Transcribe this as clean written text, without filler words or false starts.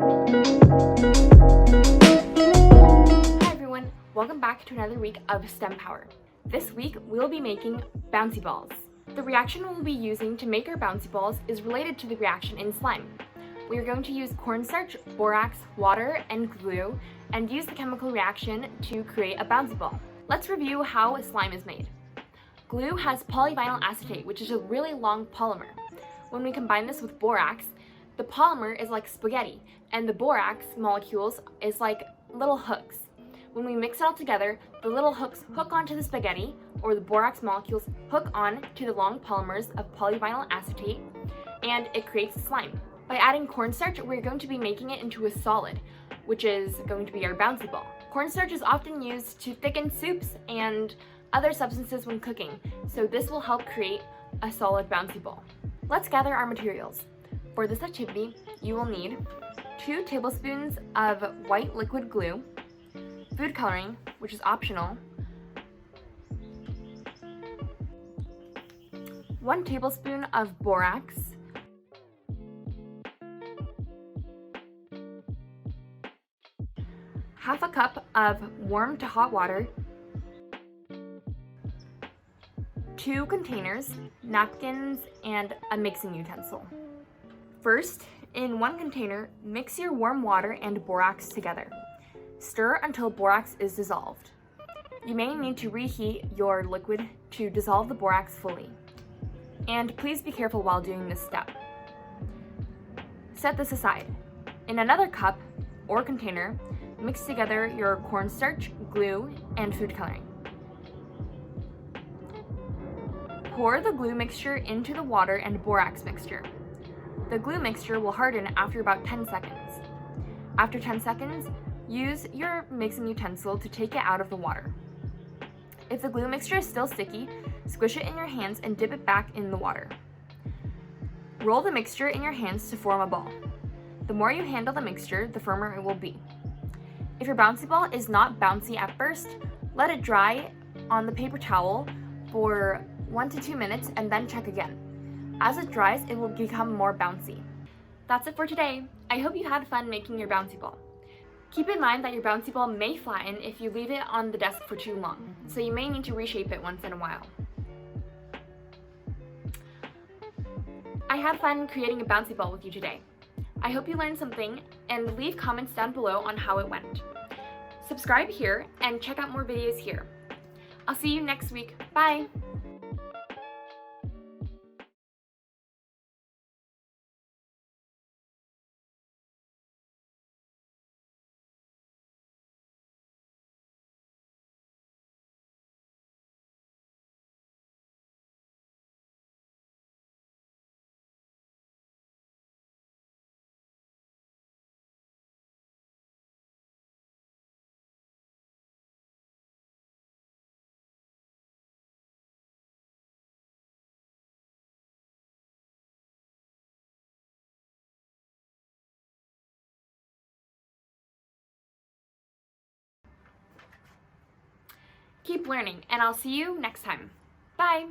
Hi everyone, welcome back to another week of STEMpower. This week we'll be making bouncy balls. The reaction we'll be using to make our bouncy balls is related to the reaction in slime. We are going to use cornstarch, borax, water, and glue, and use the chemical reaction to create a bouncy ball. Let's review how slime is made. Glue has polyvinyl acetate, which is a really long polymer. When we combine this with borax, the polymer is like spaghetti, and the borax molecules is like little hooks. When we mix it all together, the little hooks hook onto the spaghetti, or the borax molecules hook on to the long polymers of polyvinyl acetate, and it creates slime. By adding cornstarch, we're going to be making it into a solid, which is going to be our bouncy ball. Cornstarch is often used to thicken soups and other substances when cooking, so this will help create a solid bouncy ball. Let's gather our materials. For this activity, you will need 2 tablespoons of white liquid glue, food coloring, which is optional, 1 tablespoon of borax, half a cup of warm to hot water, 2 containers, napkins, and a mixing utensil. First, in 1 container, mix your warm water and borax together. Stir until borax is dissolved. You may need to reheat your liquid to dissolve the borax fully. And please be careful while doing this step. Set this aside. In another cup or container, mix together your cornstarch, glue, and food coloring. Pour the glue mixture into the water and borax mixture. The glue mixture will harden after about 10 seconds. After 10 seconds, use your mixing utensil to take it out of the water. If the glue mixture is still sticky, squish it in your hands and dip it back in the water. Roll the mixture in your hands to form a ball. The more you handle the mixture, the firmer it will be. If your bouncy ball is not bouncy at first, let it dry on the paper towel for 1 to 2 minutes and then check again. As it dries, it will become more bouncy. That's it for today. I hope you had fun making your bouncy ball. Keep in mind that your bouncy ball may flatten if you leave it on the desk for too long, so you may need to reshape it once in a while. I had fun creating a bouncy ball with you today. I hope you learned something, and leave comments down below on how it went. Subscribe here and check out more videos here. I'll see you next week. Bye! Keep learning, and I'll see you next time. Bye!